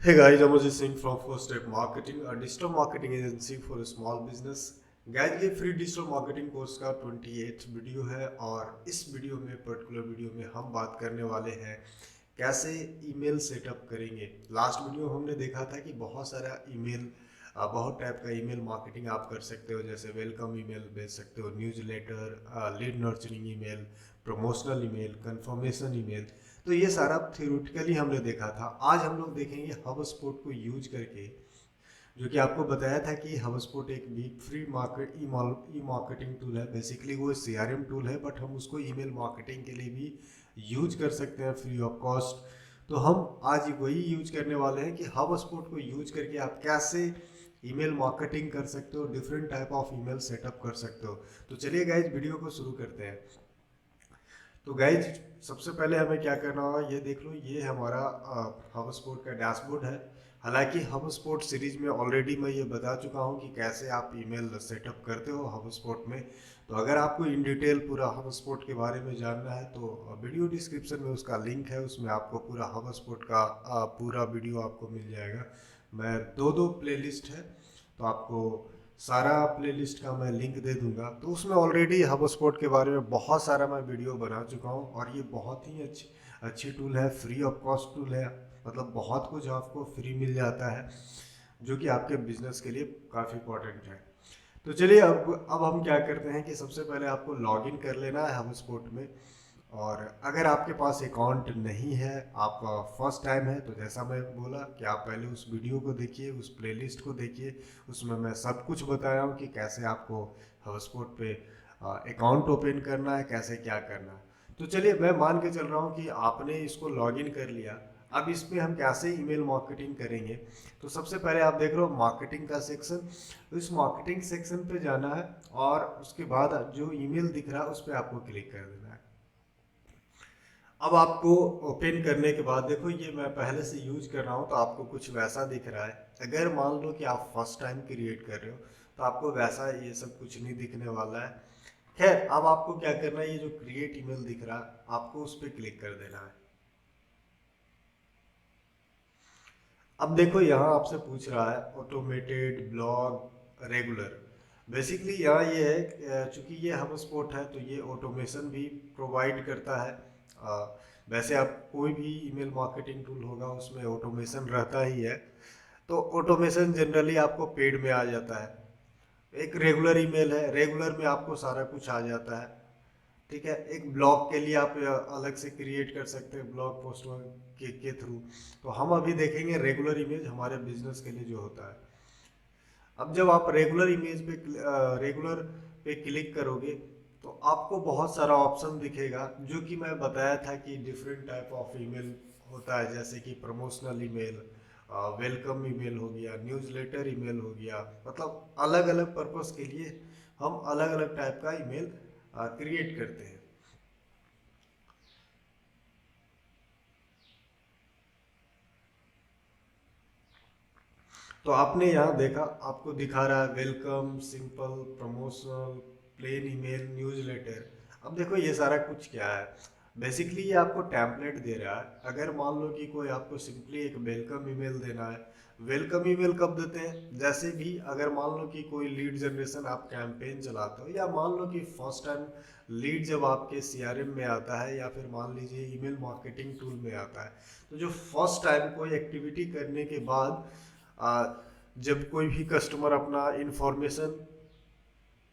Hey guys, I'm Ajay Singh from First Step Marketing, a digital marketing agency for a small business. Guys ये free digital marketing course का 28th video है और इस video में particular video में हम बात करने वाले हैं कैसे ईमेल सेटअप करेंगे। लास्ट वीडियो हमने देखा था कि बहुत सारा ईमेल बहुत टाइप का ईमेल मार्केटिंग आप कर सकते हो, जैसे वेलकम ईमेल भेज सकते हो, newsletter, lead nurturing email, promotional email, confirmation email. तो ये सारा थ्योरेटिकली हमने देखा था। आज हम लोग देखेंगे हबस्पॉट को यूज करके, जो कि आपको बताया था कि हबस्पॉट एक भी फ्री मार्केट ई मार्केटिंग टूल है। बेसिकली वो सीआरएम टूल है, बट हम उसको ईमेल मार्केटिंग के लिए भी यूज कर सकते हैं फ्री ऑफ कॉस्ट। तो हम आज वही यूज करने वाले हैं कि हबस्पॉट को यूज करके आप कैसे ईमेल मार्केटिंग कर सकते हो, different type of email setup कर सकते हो। तो चलिए गाइज वीडियो को शुरू करते हैं। तो गाइज सबसे पहले हमें क्या करना होगा, ये देख लो, ये हमारा हबस्पॉट का डैशबोर्ड है। हालांकि हबस्पॉट सीरीज में ऑलरेडी मैं ये बता चुका हूँ कि कैसे आप ईमेल सेटअप करते हो हबस्पॉट में। तो अगर आपको इन डिटेल पूरा हबस्पॉट के बारे में जानना है तो वीडियो डिस्क्रिप्शन में उसका लिंक है, उसमें आपको पूरा हबस्पॉट का पूरा वीडियो आपको मिल जाएगा। मैं दो प्लेलिस्ट है, तो आपको सारा प्लेलिस्ट का मैं लिंक दे दूंगा। तो उसमें ऑलरेडी हबस्पॉट के बारे में बहुत सारा मैं वीडियो बना चुका हूँ और ये बहुत ही अच्छी अच्छी टूल है, फ्री ऑफ कॉस्ट टूल है। मतलब बहुत कुछ आपको फ्री मिल जाता है, जो कि आपके बिजनेस के लिए काफ़ी इंपॉर्टेंट है। तो चलिए अब हम क्या करते हैं कि सबसे पहले आपको लॉगिन कर लेना है हबस्पॉट में। और अगर आपके पास अकाउंट नहीं है, आप फर्स्ट टाइम है, तो जैसा मैं बोला कि आप पहले उस वीडियो को देखिए, उस प्लेलिस्ट को देखिए। उसमें मैं सब कुछ बताया हूँ कि कैसे आपको हबस्पॉट पे अकाउंट ओपन करना है, कैसे क्या करना है। तो चलिए मैं मान के चल रहा हूँ कि आपने इसको लॉगिन कर लिया। अब इसमें हम कैसे ईमेल मार्केटिंग करेंगे। तो सबसे पहले आप देख रहे हो मार्केटिंग का सेक्शन। तो इस मार्केटिंग सेक्शन पे जाना है और उसके बाद जो ईमेल दिख रहा है उस पर आपको क्लिक कर देना है। अब आपको ओपन करने के बाद देखो, ये मैं पहले से यूज कर रहा हूँ तो आपको कुछ वैसा दिख रहा है। अगर मान लो कि आप फर्स्ट टाइम क्रिएट कर रहे हो तो आपको वैसा ये सब कुछ नहीं दिखने वाला है। खैर, अब आपको क्या करना है, ये जो क्रिएट ईमेल दिख रहा है आपको उस पर क्लिक कर देना है। अब देखो यहाँ आपसे पूछ रहा है ऑटोमेटेड ब्लॉग रेगुलर। बेसिकली यहाँ ये है चूंकि ये हबस्पॉट है तो ये ऑटोमेशन भी प्रोवाइड करता है। वैसे आप कोई भी ईमेल मार्केटिंग टूल होगा उसमें ऑटोमेशन रहता ही है। तो ऑटोमेशन जनरली आपको पेड में आ जाता है। एक रेगुलर ईमेल है, रेगुलर में आपको सारा कुछ आ जाता है। ठीक है, एक ब्लॉग के लिए आप अलग से क्रिएट कर सकते हैं ब्लॉग पोस्ट के थ्रू। तो हम अभी देखेंगे रेगुलर इमेज हमारे बिजनेस के लिए जो होता है। अब जब आप रेगुलर पे क्लिक करोगे तो आपको बहुत सारा ऑप्शन दिखेगा, जो कि मैं बताया था कि डिफरेंट टाइप ऑफ ईमेल होता है, जैसे कि प्रमोशनल ईमेल, वेलकम ईमेल हो गया, न्यूज़लेटर ईमेल हो गया। मतलब अलग अलग पर्पस के लिए हम अलग अलग टाइप का ईमेल क्रिएट करते हैं। तो आपने यहाँ देखा, आपको दिखा रहा है welcome, simple, promotional, plain email, newsletter. अब देखो ये सारा कुछ क्या है। बेसिकली ये आपको टेम्पलेट दे रहा है। अगर मान लो कि कोई आपको सिंपली एक वेलकम ईमेल देना है। वेलकम ईमेल कब देते हैं, जैसे भी अगर मान लो कि कोई लीड जनरेशन आप कैंपेन चलाते हो, या मान लो कि फर्स्ट टाइम लीड जब आपके सीआरएम में आता है, या फिर मान लीजिए ईमेल मार्केटिंग टूल में आता है। तो जो फर्स्ट टाइम कोई एक्टिविटी करने के बाद जब कोई भी कस्टमर अपना इंफॉर्मेशन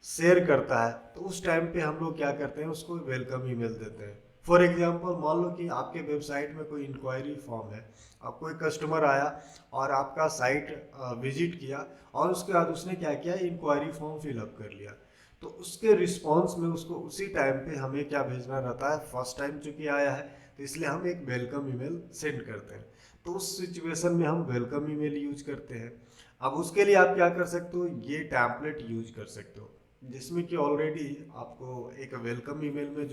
शेयर करता है तो उस टाइम पे हम लोग क्या करते हैं, उसको वेलकम ईमेल देते हैं। फॉर एग्जांपल मान लो कि आपके वेबसाइट में कोई इंक्वायरी फॉर्म है। अब कोई कस्टमर आया और आपका साइट विजिट किया, और उसके बाद उसने क्या किया, इंक्वायरी फॉर्म फिलअप कर लिया। तो उसके रिस्पॉन्स में उसको उसी टाइम पे हमें क्या भेजना रहता है, फर्स्ट टाइम चूंकि आया है तो इसलिए हम एक वेलकम ईमेल सेंड करते हैं। तो उस सिचुएशन में हम वेलकम ईमेल यूज करते हैं। अब उसके लिए आप क्या कर सकते हो, ये टैम्पलेट यूज कर सकते हो, जिसमें कि ऑलरेडी आपको एक वेलकम ईमेल में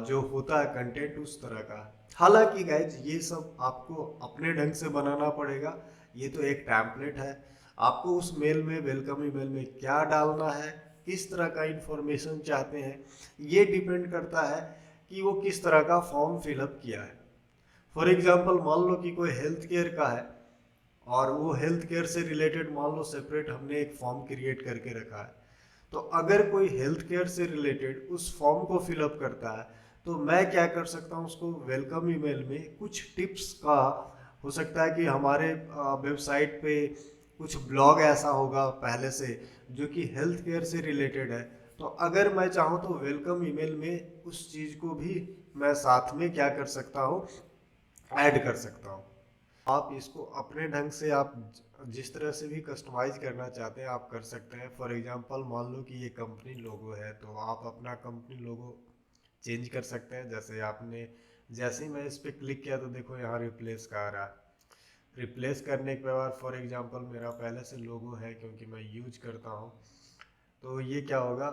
जो होता है कंटेंट उस तरह का। हालांकि गाइज ये सब आपको अपने ढंग से बनाना पड़ेगा। ये तो एक टैम्पलेट है। आपको उस मेल में, वेलकम ईमेल में क्या डालना है, किस तरह का इंफॉर्मेशन चाहते हैं, ये डिपेंड करता है कि वो किस तरह का फॉर्म फिलअप किया है। फॉर एग्जाम्पल मान लो कि कोई हेल्थ केयर का है, और वो हेल्थ केयर से रिलेटेड मान लो सेपरेट हमने एक फॉर्म क्रिएट करके रखा है, तो अगर कोई हेल्थ केयर से रिलेटेड उस फॉर्म को फिलअप करता है तो मैं क्या कर सकता हूँ, उसको वेलकम ईमेल में कुछ टिप्स का, हो सकता है कि हमारे वेबसाइट पे कुछ ब्लॉग ऐसा होगा पहले से जो कि हेल्थ केयर से रिलेटेड है, तो अगर मैं चाहूँ तो वेलकम ईमेल में उस चीज़ को भी मैं साथ में क्या कर सकता हूँ, ऐड कर सकता हूँ। आप इसको अपने ढंग से आप जिस तरह से भी कस्टमाइज करना चाहते हैं आप कर सकते हैं। फॉर एग्जांपल मान लो कि ये कंपनी लोगो है तो आप अपना कंपनी लोगो चेंज कर सकते हैं। जैसे आपने, जैसे ही मैं इस पर क्लिक किया तो देखो यहाँ रिप्लेस का आ रहा है। रिप्लेस करने के बाद फॉर एग्जांपल मेरा पहले से लोगो है क्योंकि मैं यूज करता हूँ, तो ये क्या होगा,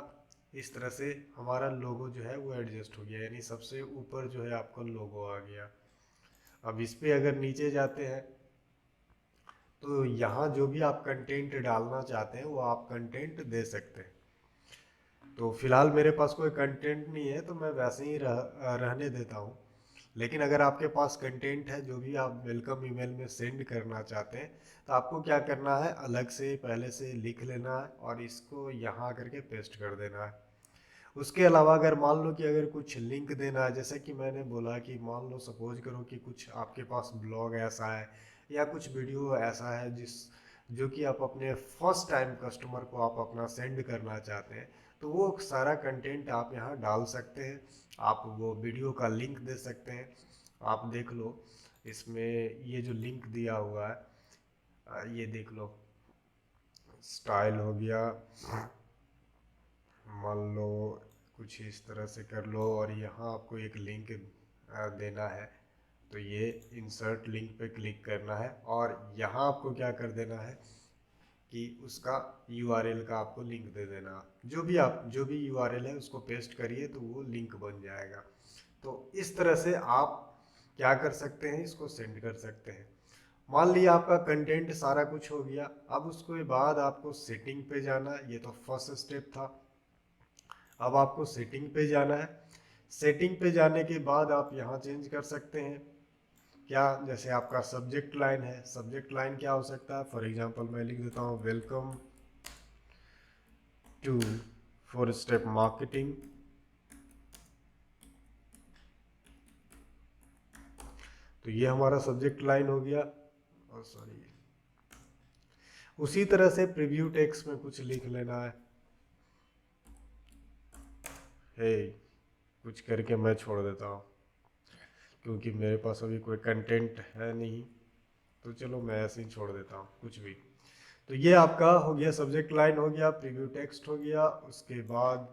इस तरह से हमारा लोगो जो है वो एडजस्ट हो गया, यानी सबसे ऊपर जो है आपका लोगो आ गया। अब इस पे अगर नीचे जाते हैं तो यहाँ जो भी आप कंटेंट डालना चाहते हैं वो आप कंटेंट दे सकते हैं। तो फिलहाल मेरे पास कोई कंटेंट नहीं है तो मैं वैसे ही रहने देता हूँ। लेकिन अगर आपके पास कंटेंट है जो भी आप वेलकम ईमेल में सेंड करना चाहते हैं तो आपको क्या करना है, अलग से पहले से लिख लेना है और इसको यहाँ करके पेस्ट कर देना है। उसके अलावा अगर मान लो कि अगर कुछ लिंक देना है, जैसे कि मैंने बोला कि मान लो सपोज करो कि कुछ आपके पास ब्लॉग ऐसा है या कुछ वीडियो ऐसा है जो कि आप अपने फर्स्ट टाइम कस्टमर को आप अपना सेंड करना चाहते हैं, तो वो सारा कंटेंट आप यहाँ डाल सकते हैं। आप वो वीडियो का लिंक दे सकते हैं। आप देख लो इसमें ये जो लिंक दिया हुआ है, ये देख लो, स्टाइल हो गया, मान लो कुछ इस तरह से कर लो और यहाँ आपको एक लिंक देना है, तो ये इंसर्ट लिंक पे क्लिक करना है और यहाँ आपको क्या कर देना है कि उसका यूआरएल का आपको लिंक दे देना। जो भी यूआरएल है उसको पेस्ट करिए तो वो लिंक बन जाएगा। तो इस तरह से आप क्या कर सकते हैं, इसको सेंड कर सकते हैं। मान लिया आपका कंटेंट सारा कुछ हो गया, अब उसके बाद आपको सेटिंग पे जाना, ये तो फर्स्ट स्टेप था। अब आपको सेटिंग पे जाना है। सेटिंग पे जाने के बाद आप यहाँ चेंज कर सकते हैं क्या, जैसे आपका सब्जेक्ट लाइन है, सब्जेक्ट लाइन क्या हो सकता है, फॉर एग्जांपल मैं लिख देता हूँ वेलकम टू 4 स्टेप मार्केटिंग। तो ये हमारा सब्जेक्ट लाइन हो गया। और सॉरी, उसी तरह से प्रीव्यू टेक्स्ट में कुछ लिख लेना है। हे कुछ करके मैं छोड़ देता हूँ क्योंकि मेरे पास अभी कोई कंटेंट है नहीं, तो चलो मैं ऐसे ही छोड़ देता हूँ कुछ भी। तो ये आपका हो गया, सब्जेक्ट लाइन हो गया, प्रीव्यू टेक्स्ट हो गया, उसके बाद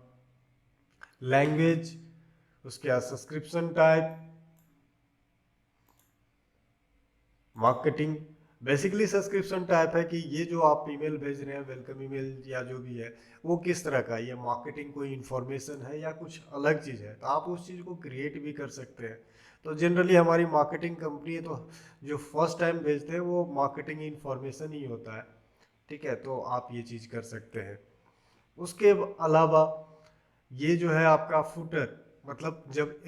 लैंग्वेज, उसके बाद subscription type, marketing. Basically subscription type है कि ये जो आप ईमेल भेज रहे हैं, वेलकम ईमेल या जो भी है, वो किस तरह का, ये मार्केटिंग कोई इन्फॉर्मेशन है या कुछ अलग चीज़ है, तो आप उस चीज़ को क्रिएट भी कर सकते हैं। तो जनरली हमारी मार्केटिंग कंपनी है तो जो फर्स्ट टाइम भेजते हैं वो मार्केटिंग इन्फॉर्मेशन ही होता है। ठीक है, तो आप ये चीज़ कर सकते हैं। उसके अलावा ये जो है आपका फुटर, मतलब जब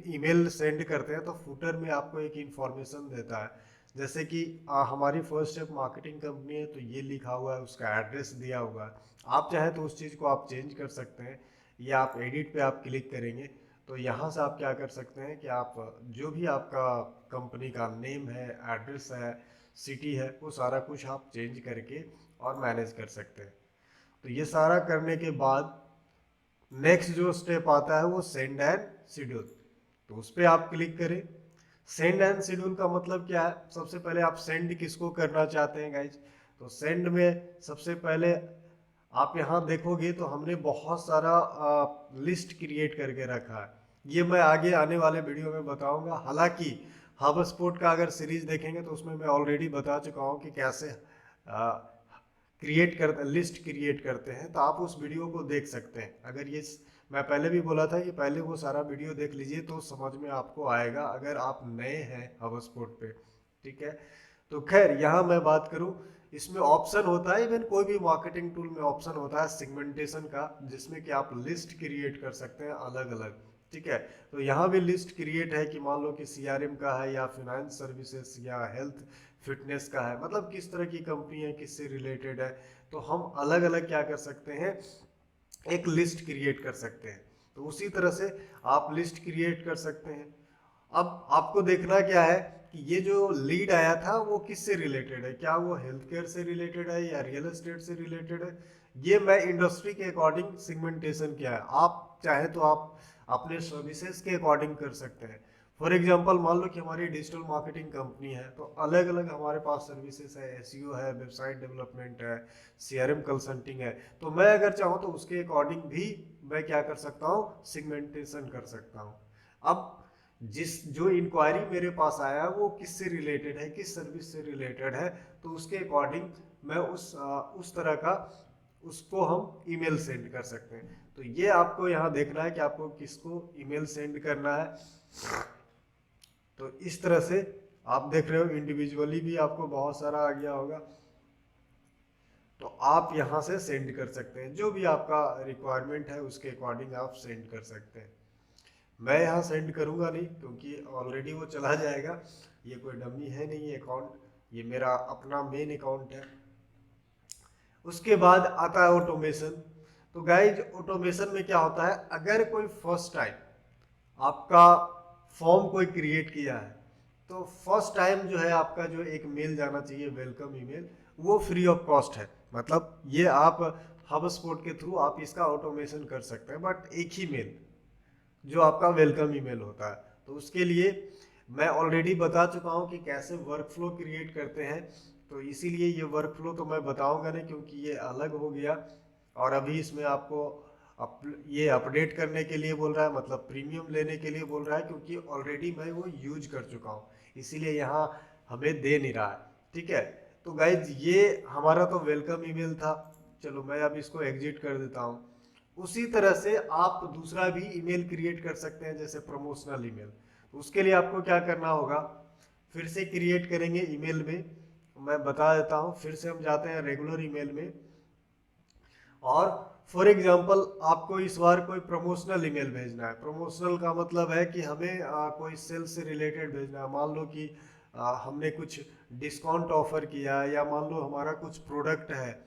ईमेल सेंड करते हैं तो फुटर में आपको एक इंफॉर्मेशन देता है। जैसे कि हमारी फर्स्ट स्टेप मार्केटिंग कंपनी है तो ये लिखा हुआ है, उसका एड्रेस दिया हुआ है। आप चाहे तो उस चीज़ को आप चेंज कर सकते हैं, या आप एडिट पे आप क्लिक करेंगे तो यहाँ से आप क्या कर सकते हैं कि आप जो भी आपका कंपनी का नेम है, एड्रेस है, सिटी है, वो सारा कुछ आप चेंज करके और मैनेज कर सकते हैं। तो ये सारा करने के बाद नेक्स्ट जो स्टेप आता है वो सेंड एंड शेड्यूल, तो उस पर आप क्लिक करें। सेंड एंड शेड्यूल का मतलब क्या है, सबसे पहले आप सेंड किसको करना चाहते हैं गाइज, तो सेंड में सबसे पहले आप यहाँ देखोगे तो हमने बहुत सारा लिस्ट क्रिएट करके रखा है। ये मैं आगे आने वाले वीडियो में बताऊंगा। हालांकि हब स्पॉट का अगर सीरीज देखेंगे तो उसमें मैं ऑलरेडी बता चुका हूँ कि कैसे क्रिएट करते, लिस्ट क्रिएट करते हैं, तो आप उस वीडियो को देख सकते हैं। अगर ये मैं पहले भी बोला था कि पहले वो सारा वीडियो देख लीजिए तो समझ में आपको आएगा अगर आप नए हैं हब स्पॉट पे। ठीक है, तो खैर यहाँ मैं बात करूँ, इसमें ऑप्शन होता है, इवन कोई भी मार्केटिंग टूल में ऑप्शन होता है सेगमेंटेशन का, जिसमें कि आप लिस्ट क्रिएट कर सकते हैं अलग अलग। ठीक है। तो यहाँ भी लिस्ट क्रिएट है कि मान लो कि सीआरएम का है या फाइनेंस सर्विसेज या हेल्थ फिटनेस का है, मतलब किस तरह की कंपनी है, किससे रिलेटेड है। तो हम अलग अलग क्या कर सकते हैं, एक लिस्ट क्रिएट कर सकते हैं। तो उसी तरह से आप लिस्ट क्रिएट कर सकते हैं। अब आपको देखना क्या है कि ये जो लीड आया था वो किससे रिलेटेड है, क्या वो हेल्थ केयर से रिलेटेड है या रियल एस्टेट से रिलेटेड है। ये मैं इंडस्ट्री के अकॉर्डिंग सिगमेंटेशन किया है, आप चाहे तो आप अपने सर्विसेज के अकॉर्डिंग कर सकते हैं। फॉर एग्जांपल मान लो कि हमारी डिजिटल मार्केटिंग कंपनी है, तो अलग अलग हमारे पास सर्विसेज है, एसईओ है, वेबसाइट डेवलपमेंट है, सीआरएम कंसल्टिंग है। तो मैं अगर चाहूँ तो उसके अकॉर्डिंग भी मैं क्या कर सकता हूँ, सिगमेंटेशन कर सकता हूँ। अब जिस जो इंक्वायरी मेरे पास आया वो किससे रिलेटेड है, किस सर्विस से रिलेटेड है, तो उसके अकॉर्डिंग मैं उस तरह का उसको हम ईमेल सेंड कर सकते हैं। तो ये आपको यहाँ देखना है कि आपको किसको ईमेल सेंड करना है। तो इस तरह से आप देख रहे हो इंडिविजुअली भी आपको बहुत सारा आ गया होगा, तो आप यहाँ से सेंड कर सकते हैं, जो भी आपका रिक्वायरमेंट है उसके अकॉर्डिंग आप सेंड कर सकते हैं। मैं यहाँ सेंड करूँगा नहीं क्योंकि ऑलरेडी वो चला जाएगा, ये कोई डमी है नहीं अकाउंट, ये मेरा अपना मेन अकाउंट है। उसके बाद आता है ऑटोमेशन। तो गाइज ऑटोमेशन में क्या होता है, अगर कोई फर्स्ट टाइम आपका फॉर्म कोई क्रिएट किया है, तो फर्स्ट टाइम जो है आपका जो एक मेल जाना चाहिए वेलकम ईमेल, वो फ्री ऑफ कॉस्ट है। मतलब ये आप हब स्पॉट के थ्रू आप इसका ऑटोमेशन कर सकते हैं, बट एक ही मेल जो आपका वेलकम ईमेल होता है। तो उसके लिए मैं ऑलरेडी बता चुका हूँ कि कैसे वर्कफ्लो क्रिएट करते हैं, तो इसीलिए ये वर्कफ्लो तो मैं बताऊंगा नहीं क्योंकि ये अलग हो गया। और अभी इसमें आपको ये अपडेट करने के लिए बोल रहा है, मतलब प्रीमियम लेने के लिए बोल रहा है, क्योंकि ऑलरेडी मैं वो यूज कर चुका हूँ, इसीलिए यहाँ हमें दे नहीं रहा है। ठीक है। तो गाइज ये हमारा तो वेलकम ईमेल था, चलो मैं अब इसको एग्जिट कर देता हूँ। उसी तरह से आप दूसरा भी ईमेल क्रिएट कर सकते हैं, जैसे प्रमोशनल ईमेल। तो उसके लिए आपको क्या करना होगा, फिर से क्रिएट करेंगे ईमेल में, मैं बता देता हूँ। फिर से हम जाते हैं रेगुलर ईमेल में, और फॉर एग्जांपल आपको इस बार कोई प्रमोशनल ईमेल भेजना है। प्रमोशनल का मतलब है कि हमें कोई सेल्स से रिलेटेड भेजना है। मान लो कि हमने कुछ डिस्काउंट ऑफर किया है, या मान लो हमारा कुछ प्रोडक्ट है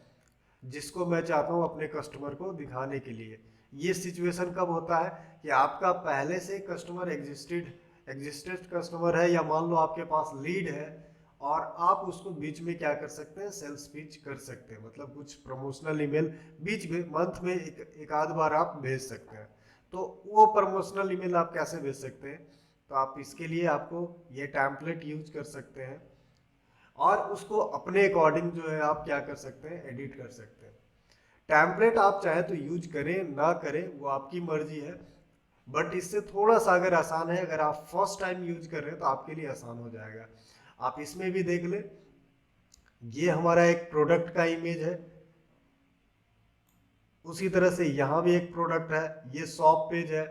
जिसको मैं चाहता हूँ अपने कस्टमर को दिखाने के लिए। ये सिचुएशन कब होता है कि आपका पहले से कस्टमर एग्जिस्टेड कस्टमर है, या मान लो आपके पास लीड है, और आप उसको बीच में क्या कर सकते हैं, सेल्स पिच कर सकते हैं। मतलब कुछ प्रमोशनल ईमेल बीच में मंथ में एक आध बार आप भेज सकते हैं। तो वो प्रमोशनल ईमेल आप कैसे भेज सकते हैं, तो आप इसके लिए आपको ये टैम्पलेट यूज कर सकते हैं, और उसको अपने अकॉर्डिंग जो है आप क्या कर सकते हैं, एडिट कर सकते हैं। टैम्पलेट आप चाहे तो यूज करें ना करें वो आपकी मर्जी है, बट इससे थोड़ा सा अगर आसान है, अगर आप फर्स्ट टाइम यूज कर रहे हैं तो आपके लिए आसान हो जाएगा। आप इसमें भी देख ले, ये हमारा एक प्रोडक्ट का इमेज है, उसी तरह से यहाँ भी एक प्रोडक्ट है, ये शॉप पेज है,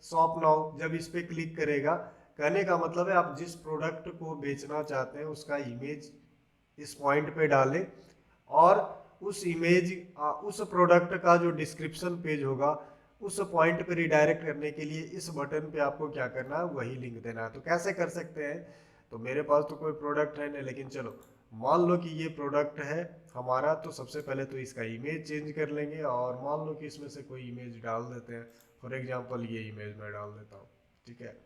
शॉप नाउ। जब इस पे क्लिक करेगा, कहने का मतलब है आप जिस प्रोडक्ट को बेचना चाहते हैं उसका इमेज इस पॉइंट पे डालें, और उस इमेज उस प्रोडक्ट का जो डिस्क्रिप्शन पेज होगा उस पॉइंट पे रिडायरेक्ट करने के लिए इस बटन पे आपको क्या करना है, वही लिंक देना है। तो कैसे कर सकते हैं, तो मेरे पास तो कोई प्रोडक्ट है नहीं, लेकिन चलो मान लो कि ये प्रोडक्ट है हमारा, तो सबसे पहले तो इसका इमेज चेंज कर लेंगे, और मान लो कि इसमें से कोई इमेज डाल देते हैं। फॉर एग्जांपल ये इमेज मैं डाल देता हूँ। ठीक है।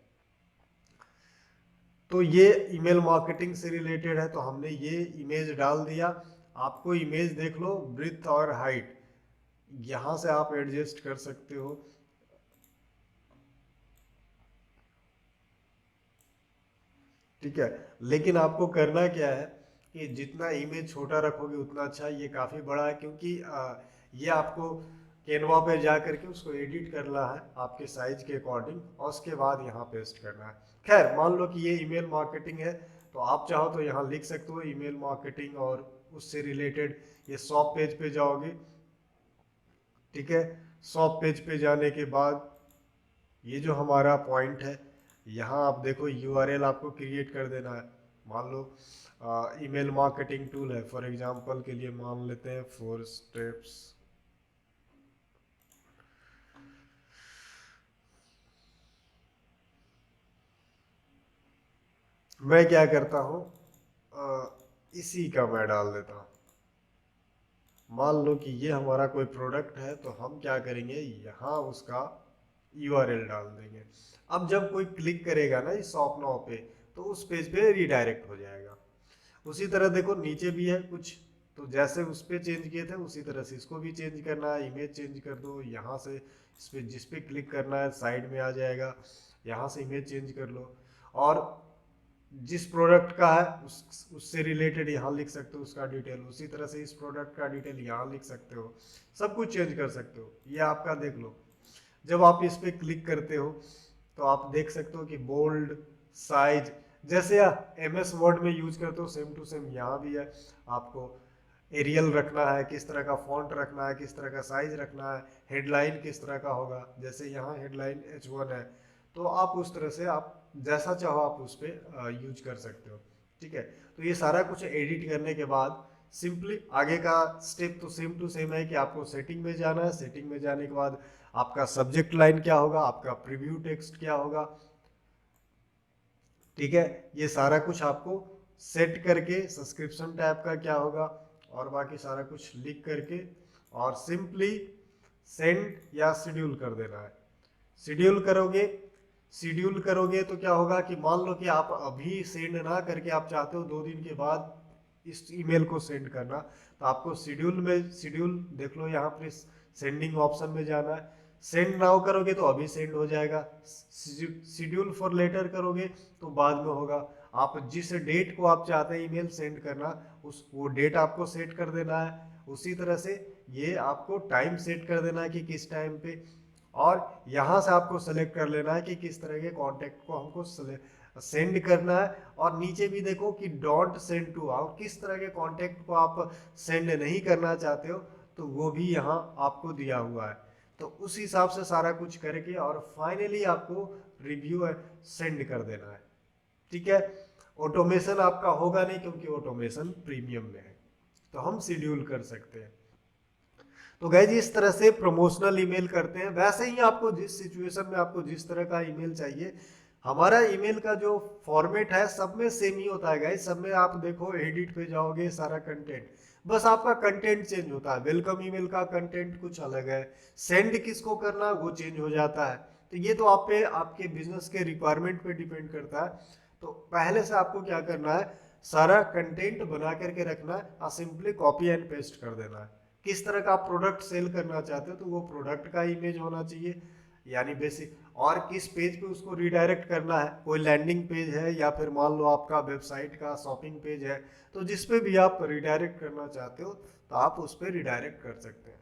तो ये ईमेल मार्केटिंग से रिलेटेड है, तो हमने ये इमेज डाल दिया। आपको इमेज देख लो, ब्रीथ और हाइट यहाँ से आप एडजस्ट कर सकते हो। ठीक है। लेकिन आपको करना क्या है कि जितना इमेज छोटा रखोगे उतना अच्छा। ये काफ़ी बड़ा है, क्योंकि ये आपको कैनवा पे जा करके उसको एडिट करना है आपके साइज के अकॉर्डिंग, और उसके बाद यहाँ पेस्ट करना है। खैर मान लो कि ये ईमेल मार्केटिंग है, तो आप चाहो तो यहाँ लिख सकते हो ईमेल मार्केटिंग, और उससे रिलेटेड ये शॉप पेज पे जाओगे। ठीक है। शॉप पेज पे जाने के बाद ये जो हमारा पॉइंट है, यहाँ आप देखो यूआरएल आपको क्रिएट कर देना है। मान लो ईमेल मार्केटिंग टूल है, फॉर एग्जांपल के लिए मान लेते हैं 4 स्टेप्स। मैं क्या करता हूँ, इसी का मैं डाल देता हूँ। मान लो कि ये हमारा कोई प्रोडक्ट है, तो हम क्या करेंगे, यहाँ उसका यूआरएल डाल देंगे। अब जब कोई क्लिक करेगा ना इस शॉप नाउ पे, तो उस पेज पे रिडायरेक्ट हो जाएगा। उसी तरह देखो नीचे भी है कुछ, तो जैसे उस पे चेंज किए थे उसी तरह से इसको भी चेंज करना है। इमेज चेंज कर दो, यहाँ से इस पे जिस पे क्लिक करना है साइड में आ जाएगा, यहाँ से इमेज चेंज कर लो। और जिस प्रोडक्ट का है उससे रिलेटेड यहाँ लिख सकते हो उसका डिटेल, उसी तरह से इस प्रोडक्ट का डिटेल यहाँ लिख सकते हो, सब कुछ चेंज कर सकते हो। ये आपका देख लो, जब आप इस पे क्लिक करते हो तो आप देख सकते हो कि बोल्ड, साइज, जैसे MS वर्ड में यूज करते हो सेम टू सेम यहाँ भी है। आपको एरियल रखना है, किस तरह का फॉन्ट रखना है, किस तरह का साइज रखना है, हेडलाइन किस तरह का होगा, जैसे यहाँ हेडलाइन H1 है, तो आप उस तरह से आप जैसा चाहो आप उस पर यूज कर सकते हो। ठीक है, तो ये सारा कुछ एडिट करने के बाद सिंपली आगे का स्टेप तो सेम टू सेम है कि आपको सेटिंग में जाना है। सेटिंग में जाने के बाद आपका सब्जेक्ट लाइन क्या होगा, आपका प्रीव्यू टेक्स्ट क्या होगा, ठीक है, ये सारा कुछ आपको सेट करके सब्सक्रिप्शन टैब का क्या होगा और बाकी सारा कुछ लिख करके और सिंपली सेंड या शेड्यूल कर देना है। शेड्यूल करोगे, शेड्यूल करोगे तो क्या होगा कि मान लो कि आप अभी सेंड ना करके आप चाहते हो 2 दिन के बाद इस ईमेल को सेंड करना, तो आपको शेड्यूल में, शेड्यूल देख लो यहाँ पे सेंडिंग ऑप्शन में जाना है। सेंड नाउ करोगे तो अभी सेंड हो जाएगा, शेड्यूल फॉर लेटर करोगे तो बाद में होगा। आप जिस डेट को आप चाहते हैं ईमेल सेंड करना, उस वो डेट आपको सेट कर देना है। उसी तरह से ये आपको टाइम सेट कर देना है कि किस टाइम पे, और यहाँ से आपको सेलेक्ट कर लेना है कि किस तरह के कॉन्टेक्ट को हमको सेंड करना है। और नीचे भी देखो कि डोंट सेंड टू, और किस तरह के कॉन्टेक्ट को आप सेंड नहीं करना चाहते हो तो वो भी यहाँ आपको दिया हुआ है। तो उस हिसाब से सारा कुछ करके और फाइनली आपको रिव्यू सेंड कर देना है। ठीक है, ऑटोमेशन आपका होगा नहीं क्योंकि ऑटोमेशन प्रीमियम में है, तो हम शेड्यूल कर सकते हैं। तो गाइज इस तरह से प्रमोशनल ईमेल करते हैं। वैसे ही आपको जिस सिचुएशन में आपको जिस तरह का ईमेल चाहिए, हमारा ईमेल का जो फॉर्मेट है सब में सेम ही होता है गाइज। सब में आप देखो एडिट पे जाओगे सारा कंटेंट, बस आपका कंटेंट चेंज होता है। वेलकम ईमेल का कंटेंट कुछ अलग है, सेंड किसको करना वो चेंज हो जाता है। तो ये तो आप पे आपके बिजनेस के रिक्वायरमेंट पे डिपेंड करता है। तो पहले से आपको क्या करना है, सारा कंटेंट बना करके रखना है और सिंपली कॉपी एंड पेस्ट कर देना है। किस तरह का प्रोडक्ट सेल करना चाहते हो तो वो प्रोडक्ट का इमेज होना चाहिए, यानी बेसिक, और किस पेज पे उसको रिडायरेक्ट करना है। कोई लैंडिंग पेज है या फिर मान लो आपका वेबसाइट का शॉपिंग पेज है, तो जिस पे भी आप रिडायरेक्ट करना चाहते हो तो आप उस पर रिडायरेक्ट कर सकते हैं।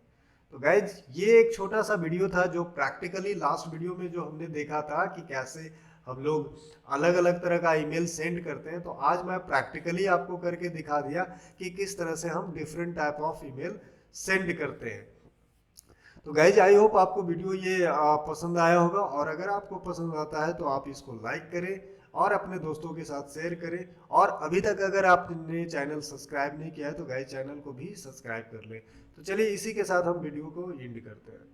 तो गाइज ये एक छोटा सा वीडियो था जो प्रैक्टिकली लास्ट वीडियो में जो हमने देखा था कि कैसे हम लोग अलग अलग तरह का ईमेल सेंड करते हैं, तो आज मैं प्रैक्टिकली आपको करके दिखा दिया कि किस तरह से हम different type of email send करते हैं। तो गाइज आई होप आपको वीडियो ये पसंद आया होगा, और अगर आपको पसंद आता है तो आप इसको लाइक करें और अपने दोस्तों के साथ शेयर करें। और अभी तक अगर आपने चैनल सब्सक्राइब नहीं किया है तो गाइज चैनल को भी सब्सक्राइब कर लें। तो चलिए इसी के साथ हम वीडियो को एंड करते हैं।